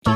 You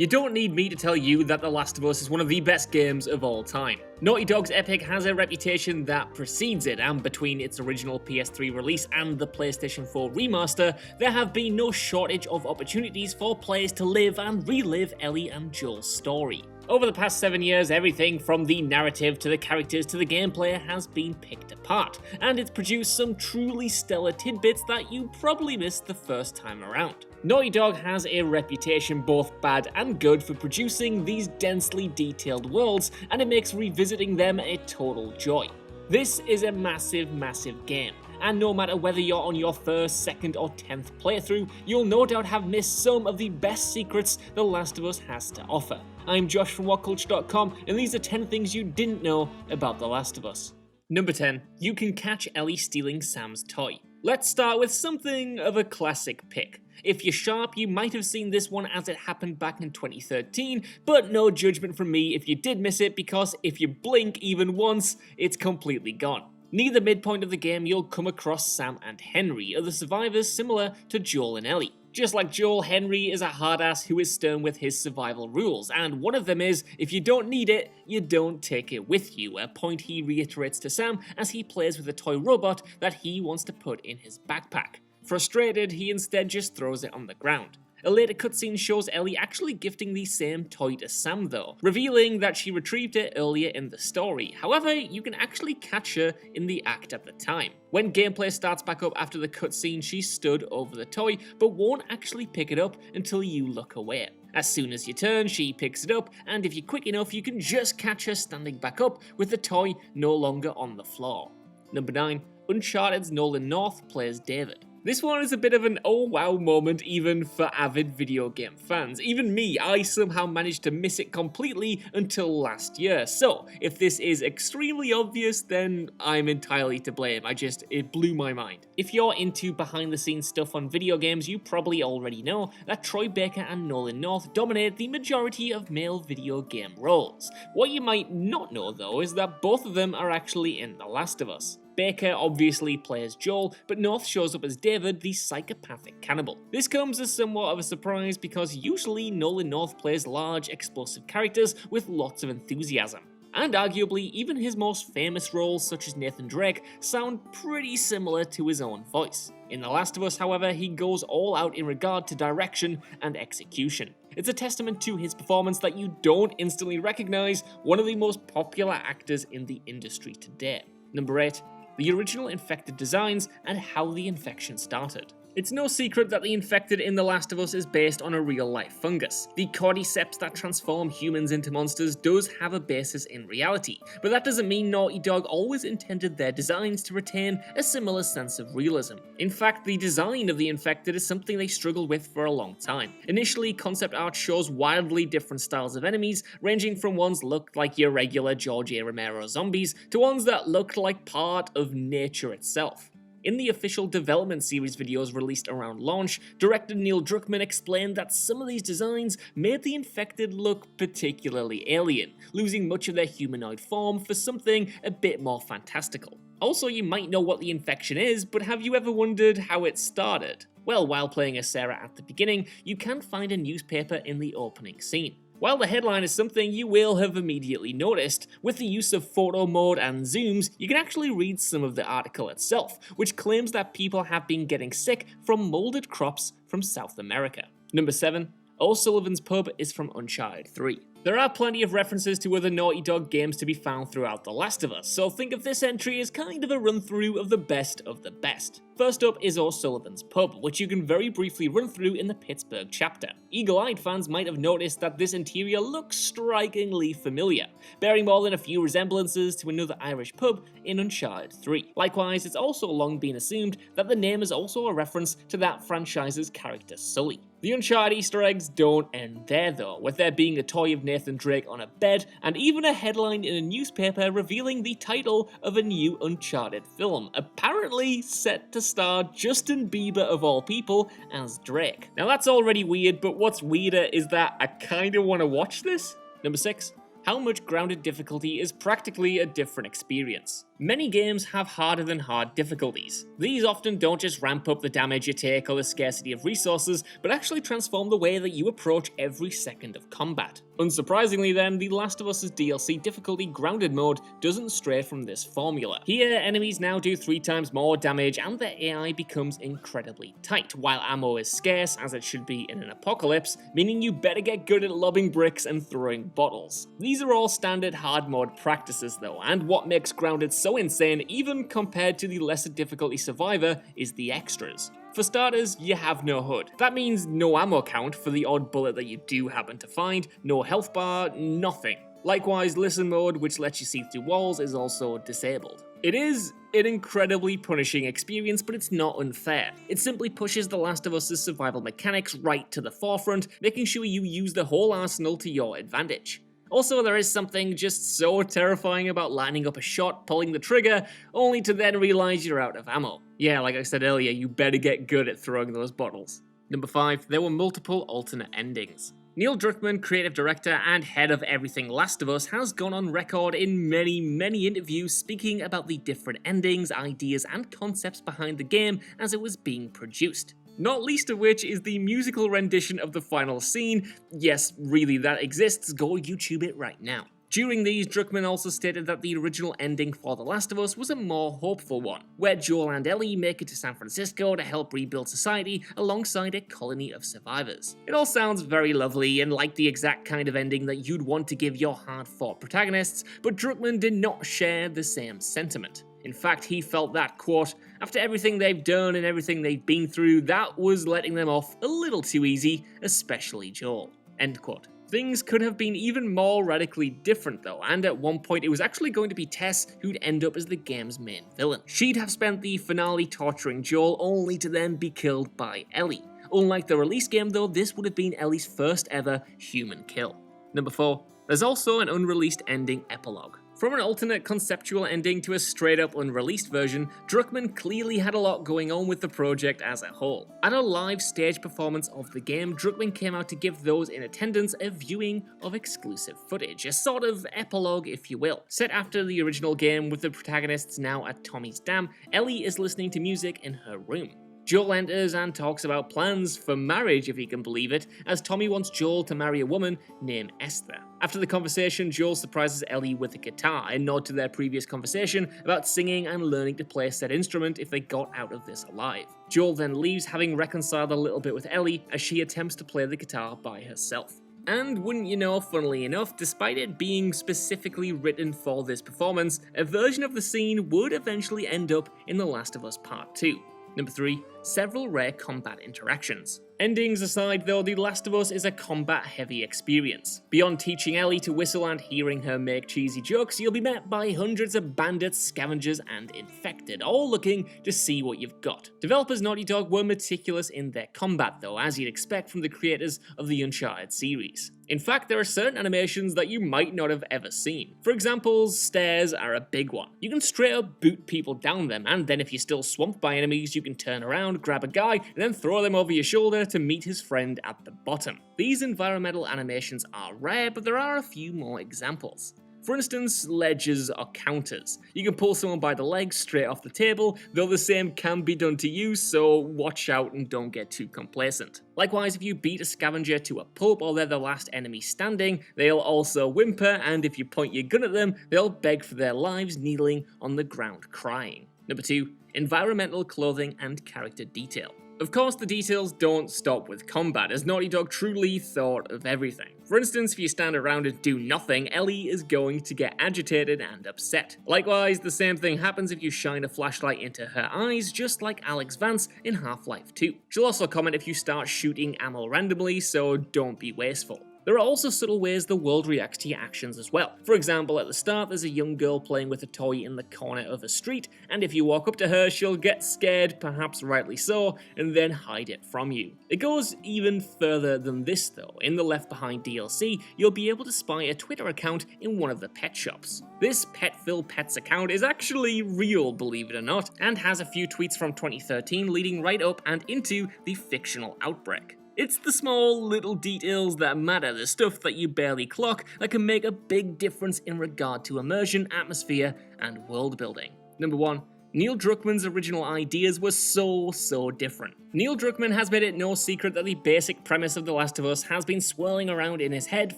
don't need me to tell you that The Last of Us is one of the best games of all time. Naughty Dog's Epic has a reputation that precedes it, and between its original PS3 release and the PlayStation 4 remaster, there have been no shortage of opportunities for players to live and relive Ellie and Joel's story. Over the past 7 years, everything from the narrative to the characters to the gameplay has been picked apart, and it's produced some truly stellar tidbits that you probably missed the first time around. Naughty Dog has a reputation, both bad and good, for producing these densely detailed worlds, and it makes revisiting them a total joy. This is a massive game, and no matter whether you're on your first, second or 10th playthrough, you'll no doubt have missed some of the best secrets The Last of Us has to offer. I'm Josh from WhatCulture.com, and these are 10 things you didn't know about The Last of Us. Number 10. You can catch Ellie stealing Sam's toy. Let's start with something of a classic pick. If you're sharp, you might have seen this one as it happened back in 2013, but no judgment from me if you did miss it, because if you blink even once, it's completely gone. Near the midpoint of the game, you'll come across Sam and Henry, other survivors similar to Joel and Ellie. Just like Joel, Henry is a hard-ass who is stern with his survival rules, and one of them is, if you don't need it, you don't take it with you, a point he reiterates to Sam as he plays with a toy robot that he wants to put in his backpack. Frustrated, he instead just throws it on the ground. A later cutscene shows Ellie actually gifting the same toy to Sam though, revealing that she retrieved it earlier in the story. However, you can actually catch her in the act at the time. When gameplay starts back up after the cutscene, she stood over the toy, but won't actually pick it up until you look away. As soon as you turn, she picks it up, and if you're quick enough, you can just catch her standing back up with the toy no longer on the floor. Number 9. Uncharted's Nolan North plays David. This one is a bit of an oh wow moment even for avid video game fans. Even me, I somehow managed to miss it completely until last year. So, if this is extremely obvious, then I'm entirely to blame. It blew my mind. If you're into behind the scenes stuff on video games, you probably already know that Troy Baker and Nolan North dominate the majority of male video game roles. What you might not know though is that both of them are actually in The Last of Us. Baker obviously plays Joel, but North shows up as David, the psychopathic cannibal. This comes as somewhat of a surprise because usually Nolan North plays large, explosive characters with lots of enthusiasm. And arguably, even his most famous roles such as Nathan Drake sound pretty similar to his own voice. In The Last of Us, however, he goes all out in regard to direction and execution. It's a testament to his performance that you don't instantly recognize one of the most popular actors in the industry today. Number 8. The original infected designs and how the infection started. It's no secret that the infected in The Last of Us is based on a real-life fungus. The cordyceps that transform humans into monsters does have a basis in reality, but that doesn't mean Naughty Dog always intended their designs to retain a similar sense of realism. In fact, the design of the infected is something they struggled with for a long time. Initially, concept art shows wildly different styles of enemies, ranging from ones that looked like your regular George A. Romero zombies, to ones that looked like part of nature itself. In the official development series videos released around launch, director Neil Druckmann explained that some of these designs made the infected look particularly alien, losing much of their humanoid form for something a bit more fantastical. Also, you might know what the infection is, but have you ever wondered how it started? Well, while playing as Sarah at the beginning, you can find a newspaper in the opening scene. While the headline is something you will have immediately noticed, with the use of photo mode and zooms, you can actually read some of the article itself, which claims that people have been getting sick from molded crops from South America. Number 7. O'Sullivan's Pub is from Uncharted 3. There are plenty of references to other Naughty Dog games to be found throughout The Last of Us, so think of this entry as kind of a run-through of the best of the best. First up is O'Sullivan's Pub, which you can very briefly run through in the Pittsburgh chapter. Eagle-eyed fans might have noticed that this interior looks strikingly familiar, bearing more than a few resemblances to another Irish pub in Uncharted 3. Likewise, it's also long been assumed that the name is also a reference to that franchise's character Sully. The Uncharted Easter eggs don't end there though, with there being a toy of Nathan Drake on a bed, and even a headline in a newspaper revealing the title of a new Uncharted film, apparently set to star Justin Bieber of all people as Drake. Now that's already weird, but what's weirder is that I kinda wanna watch this. Number 6. How much grounded difficulty is practically a different experience. Many games have harder than hard difficulties. These often don't just ramp up the damage you take or the scarcity of resources, but actually transform the way that you approach every second of combat. Unsurprisingly then, The Last of Us's DLC difficulty grounded mode doesn't stray from this formula. Here, enemies now do 3 times more damage and the AI becomes incredibly tight, while ammo is scarce, as it should be in an apocalypse, meaning you better get good at lobbing bricks and throwing bottles. These are all standard hard mode practices though, and what makes grounded so insane, even compared to the lesser difficulty Survivor, is the extras. For starters, you have no HUD. That means no ammo count for the odd bullet that you do happen to find, no health bar, nothing. Likewise, listen mode, which lets you see through walls, is also disabled. It is an incredibly punishing experience, but it's not unfair. It simply pushes The Last of Us's survival mechanics right to the forefront, making sure you use the whole arsenal to your advantage. Also, there is something just so terrifying about lining up a shot, pulling the trigger, only to then realize you're out of ammo. Yeah, like I said earlier, you better get good at throwing those bottles. Number 5, there were multiple alternate endings. Neil Druckmann, creative director and head of everything Last of Us, has gone on record in many interviews speaking about the different endings, ideas and concepts behind the game as it was being produced. Not least of which is the musical rendition of the final scene. Yes, really, that exists, go YouTube it right now. During these, Druckmann also stated that the original ending for The Last of Us was a more hopeful one, where Joel and Ellie make it to San Francisco to help rebuild society alongside a colony of survivors. It all sounds very lovely and like the exact kind of ending that you'd want to give your hard-fought protagonists, but Druckmann did not share the same sentiment. In fact, he felt that, quote, after everything they've done and everything they've been through, that was letting them off a little too easy, especially Joel, end quote. Things could have been even more radically different though, and at one point it was actually going to be Tess who'd end up as the game's main villain. She'd have spent the finale torturing Joel only to then be killed by Ellie. Unlike the release game though, this would have been Ellie's first ever human kill. Number 4. There's also an unreleased ending epilogue. From an alternate conceptual ending to a straight-up unreleased version, Druckmann clearly had a lot going on with the project as a whole. At a live stage performance of the game, Druckmann came out to give those in attendance a viewing of exclusive footage, a sort of epilogue if you will. Set after the original game with the protagonists now at Tommy's dam, Ellie is listening to music in her room. Joel enters and talks about plans for marriage, if he can believe it, as Tommy wants Joel to marry a woman named Esther. After the conversation, Joel surprises Ellie with a guitar, a nod to their previous conversation about singing and learning to play said instrument if they got out of this alive. Joel then leaves, having reconciled a little bit with Ellie as she attempts to play the guitar by herself. And wouldn't you know, funnily enough, despite it being specifically written for this performance, a version of the scene would eventually end up in The Last of Us Part 2. Number 3. Several rare combat interactions. Endings aside though, The Last of Us is a combat-heavy experience. Beyond teaching Ellie to whistle and hearing her make cheesy jokes, you'll be met by hundreds of bandits, scavengers, and infected, all looking to see what you've got. Developers Naughty Dog were meticulous in their combat though, as you'd expect from the creators of the Uncharted series. In fact, there are certain animations that you might not have ever seen. For example, stairs are a big one. You can straight up boot people down them, and then if you're still swamped by enemies, you can turn around, grab a guy, and then throw them over your shoulder to meet his friend at the bottom. These environmental animations are rare, but there are a few more examples. For instance, ledges or counters. You can pull someone by the legs straight off the table, though the same can be done to you, so watch out and don't get too complacent. Likewise, if you beat a scavenger to a pulp or they're the last enemy standing, they'll also whimper, and if you point your gun at them, they'll beg for their lives kneeling on the ground crying. Number 2. Environmental clothing and character detail. Of course, the details don't stop with combat, as Naughty Dog truly thought of everything. For instance, if you stand around and do nothing, Ellie is going to get agitated and upset. Likewise, the same thing happens if you shine a flashlight into her eyes, just like Alex Vance in Half-Life 2. She'll also comment if you start shooting ammo randomly, so don't be wasteful. There are also subtle ways the world reacts to your actions as well. For example, at the start there's a young girl playing with a toy in the corner of a street, and if you walk up to her she'll get scared, perhaps rightly so, and then hide it from you. It goes even further than this though. In the Left Behind DLC, you'll be able to spy a Twitter account in one of the pet shops. This Petville Pets account is actually real, believe it or not, and has a few tweets from 2013 leading right up and into the fictional outbreak. It's the small little details that matter, the stuff that you barely clock, that can make a big difference in regard to immersion, atmosphere, and world building. Number 1. Neil Druckmann's original ideas were so different. Neil Druckmann has made it no secret that the basic premise of The Last of Us has been swirling around in his head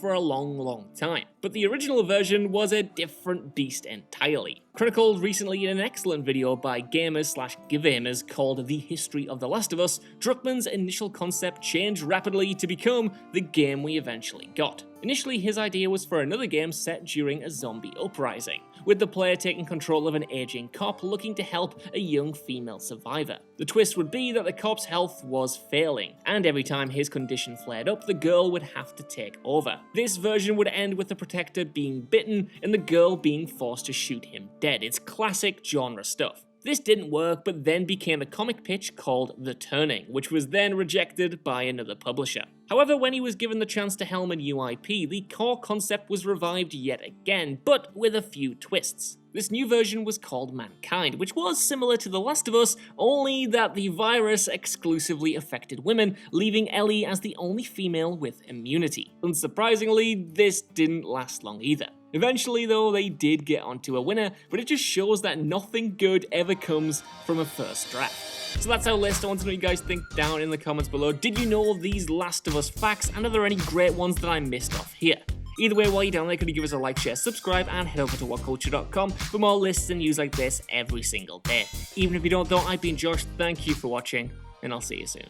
for a long time, but the original version was a different beast entirely. Chronicled recently in an excellent video by gamers/giveamers called The History of The Last of Us, Druckmann's initial concept changed rapidly to become the game we eventually got. Initially, his idea was for another game set during a zombie uprising, with the player taking control of an aging cop looking to help a young female survivor. The twist would be that the cop's health was failing, and every time his condition flared up, the girl would have to take over. This version would end with the protector being bitten and the girl being forced to shoot him dead. It's classic genre stuff. This didn't work, but then became a comic pitch called The Turning, which was then rejected by another publisher. However, when he was given the chance to helm a new IP, the core concept was revived yet again, but with a few twists. This new version was called Mankind, which was similar to The Last of Us, only that the virus exclusively affected women, leaving Ellie as the only female with immunity. Unsurprisingly, this didn't last long either. Eventually though, they did get onto a winner, but it just shows that nothing good ever comes from a first draft. So that's our list. I want to know what you guys think down in the comments below. Did you know these Last of Us facts, and are there any great ones that I missed off here? Either way, while you're down there, could you give us a like, share, subscribe, and head over to WhatCulture.com for more lists and news like this every single day. Even if you don't though, I've been Josh, thank you for watching, and I'll see you soon.